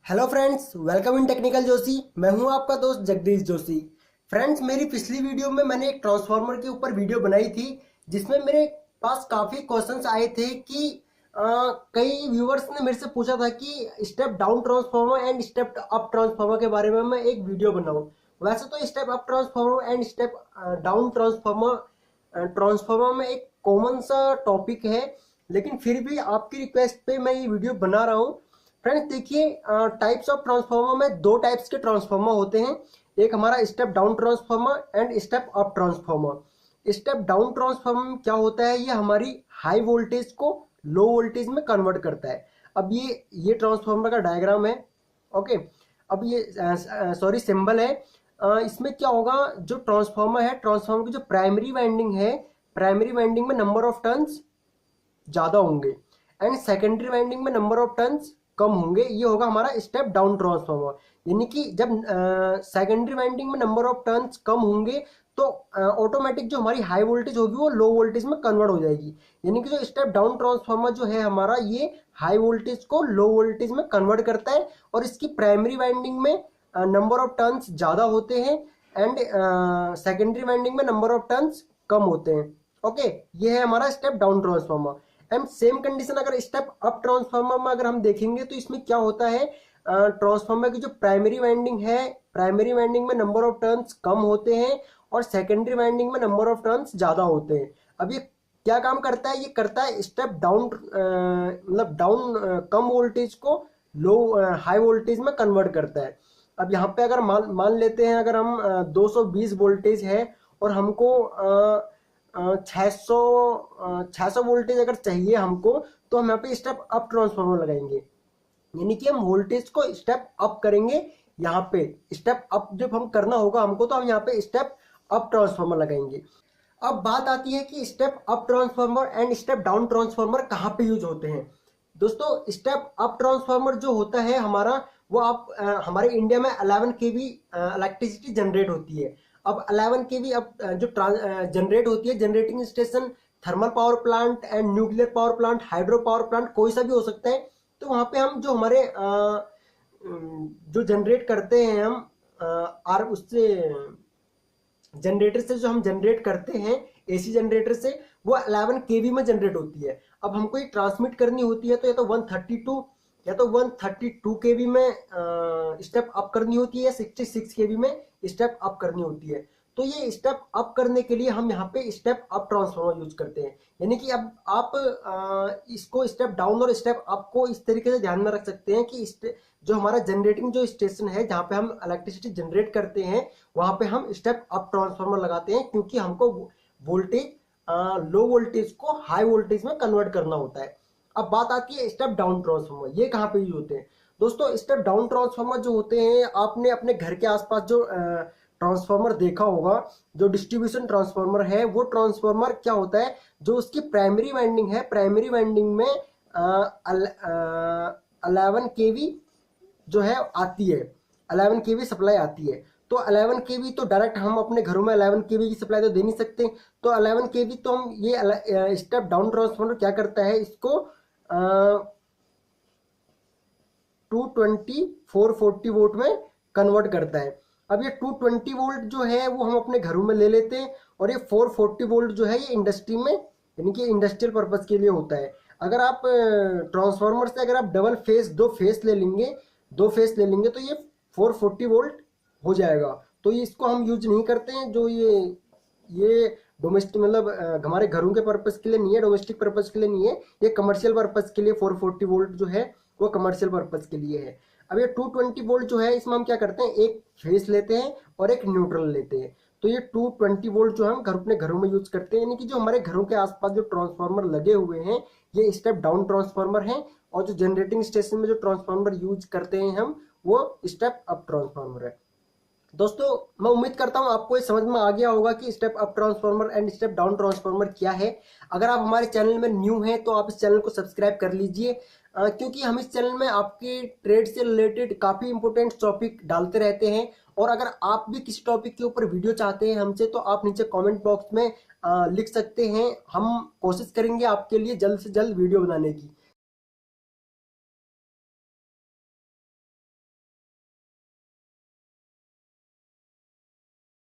Hello friends, welcome in technical Joshi. मैं हूं आपका दोस्त जगदीश जोशी। फ्रेंड्स, मेरी पिछली वीडियो में मैंने एक ट्रांसफार्मर के ऊपर वीडियो बनाई थी जिसमें मेरे पास काफ़ी क्वेश्चंस आए थे कि कई व्यूअर्स ने मेरे से पूछा था कि step down transformer and step up transformer के बारे में मैं एक वीडियो बनाऊं। वैसे तो step up transformer and step down transformer transformer में एक कॉमन सा टॉपिक है, लेकिन फिर भी आपकी रिक्वेस्ट पे मैं ये वीडियो बना रहा हूँ। फ्रेंड्स देखिए, टाइप्स ऑफ ट्रांसफार्मर में दो टाइप्स के ट्रांसफार्मर होते हैं। एक हमारा step down transformer and step up transformer. Step down transformer में क्या होता है, ये हमारी हाई वोल्टेज को लो वोल्टेज में कन्वर्ट करता है। अब ये ट्रांसफार्मर का डायग्राम है। ओके, अब ये सॉरी सिंबल है। इसमें क्या होगा, जो ट्रांसफार्मर है, ट्रांसफार्मर की जो प्राइमरी वाइंडिंग है, प्राइमरी वाइंडिंग में नंबर ऑफ टर्न्स ज्यादा होंगे एंड सेकेंडरी वाइंडिंग में नंबर ऑफ टर्न्स कम होंगे। ये होगा हमारा स्टेप डाउन ट्रांसफार्मर। यानी कि जब सेकेंडरी वाइंडिंग में नंबर ऑफ टर्न्स कम होंगे तो ऑटोमेटिक जो हमारी हाई वोल्टेज होगी वो लो वोल्टेज में कन्वर्ट हो जाएगी। यानी कि जो स्टेप डाउन ट्रांसफार्मर जो है हमारा, ये हाई वोल्टेज को लो वोल्टेज में कन्वर्ट करता है और इसकी प्राइमरी वाइंडिंग में नंबर ऑफ टर्न्स ज्यादा होते हैं एंड सेकेंडरी वाइंडिंग में नंबर ऑफ टर्न्स कम होते हैं। ओके, ये है हमारा step down transformer. And same condition अगर स्टेप अप ट्रांसफार्मर में अगर हम देखेंगे तो इसमें क्या होता है, ट्रांसफार्मर की जो प्राइमरी वाइंडिंग है, प्राइमरी वाइंडिंग में नंबर ऑफ टर्न्स कम होते हैं और सेकेंडरी वाइंडिंग में नंबर ऑफ टर्न्स ज्यादा होते हैं। अब ये क्या काम करता है, ये करता है स्टेप डाउन, मतलब डाउन कम वोल्टेज को लो हाई वोल्टेज में कन्वर्ट करता है। अब यहाँ पे अगर मान लेते हैं, अगर हम 220 वोल्टेज है और हमको 600 वोल्टेज अगर चाहिए हमको, तो हम यहाँ पे स्टेप अप ट्रांसफार्मर लगाएंगे। यानी कि हम वोल्टेज को स्टेप अप करेंगे। यहाँ पे स्टेप अप जब हम करना होगा हमको, तो हम यहाँ पे स्टेप अप ट्रांसफार्मर लगाएंगे। अब बात आती है कि step up transformer and step down transformer कहाँ पे यूज होते हैं। दोस्तों, स्टेप अप ट्रांसफार्मर जो होता है हमारा, वो आप हमारे इंडिया में 11 केवी इलेक्ट्रिसिटी जनरेट होती है। अब 11 केवी अब जो जनरेट होती है, generating station thermal power plant and nuclear power plant, hydro power plant, कोई सा भी हो सकता है। तो वहां पे हम जो हमारे जो जनरेट करते हैं हम आर उससे जनरेटर से जो हम जनरेट करते हैं, एसी जनरेटर से, वो 11 केवी में जनरेट होती है। अब हमको ये ट्रांसमिट करनी होती है तो या तो 132 केवी में स्टेप अप करनी होती है या 66 केवी में स्टेप अप करनी होती है। तो ये स्टेप अप करने के लिए हम यहाँ पे स्टेप अप ट्रांसफार्मर यूज करते हैं। यानी कि अब आप इसको स्टेप डाउन और स्टेप अप को इस तरीके से ध्यान में रख सकते हैं कि जो हमारा जनरेटिंग जो स्टेशन है, जहाँ पे हम इलेक्ट्रिसिटी जनरेट करते हैं, वहां पे हम स्टेप अप ट्रांसफार्मर लगाते हैं, क्योंकि हमको वोल्टेज लो वोल्टेज को हाई वोल्टेज में कन्वर्ट करना होता है। अब बात आती है स्टेप डाउन ट्रांसफार्मर, ये कहाँ पे यूज होते हैं। दोस्तों, स्टेप डाउन ट्रांसफार्मर जो होते हैं, आपने अपने घर के आसपास जो ट्रांसफार्मर देखा होगा, जो डिस्ट्रीब्यूशन ट्रांसफार्मर है, वो ट्रांसफार्मर क्या होता है, जो उसकी प्राइमरी वाइंडिंग है, प्राइमरी वाइंडिंग में 11 केवी जो है आती है, 11 केवी सप्लाई आती है। तो 11 केवी तो डायरेक्ट हम अपने घरों में 11 केवी की सप्लाई तो दे नहीं सकते। तो 11 केवी तो हम ये स्टेप डाउन ट्रांसफार्मर क्या करता है, इसको 220 440 वोल्ट में कन्वर्ट करता है। अब ये 220 वोल्ट जो है वो हम अपने घरों में ले लेते हैं और ये 440 वोल्ट जो है ये इंडस्ट्री में, यानी कि इंडस्ट्रियल पर्पज के लिए होता है। अगर आप ट्रांसफार्मर से अगर आप डबल फेस दो फेस ले लेंगे तो ये 440 वोल्ट हो जाएगा। तो ये इसको हम यूज नहीं करते हैं। जो ये डोमेस्टिक, मतलब हमारे घरों के पर्पज के लिए नहीं है, डोमेस्टिक पर्पज के लिए नहीं है, ये कमर्शियल पर्पज के लिए 440 वोल्ट जो है वो कमर्शियल पर्पज के लिए है। अब ये 220 वोल्ट जो है, इसमें हम क्या करते हैं, एक फेस लेते हैं और एक न्यूट्रल लेते हैं। तो ये 220 वोल्ट जो हम अपने घरों में यूज करते हैं। यानी कि जो हमारे घरों के आसपास जो ट्रांसफार्मर लगे हुए हैं, ये स्टेप डाउन ट्रांसफार्मर हैं, और जो जनरेटिंग स्टेशन में जो ट्रांसफार्मर यूज करते हैं हम, वो स्टेप अप ट्रांसफार्मर है। दोस्तों, मैं उम्मीद करता हूं आपको ये समझ में आ गया होगा कि step up transformer and step down transformer क्या है। अगर आप हमारे चैनल में न्यू हैं तो आप इस चैनल को सब्सक्राइब कर लीजिए, क्योंकि हम इस चैनल में आपके ट्रेड से रिलेटेड काफी इंपोर्टेंट टॉपिक डालते रहते हैं। और अगर आप भी किसी टॉपिक के ऊपर वीडियो चाहते हैं हमसे, तो आप नीचे कमेंट बॉक्स में लिख सकते हैं। हम कोशिश करेंगे आपके लिए जल्द से जल्द वीडियो बनाने की।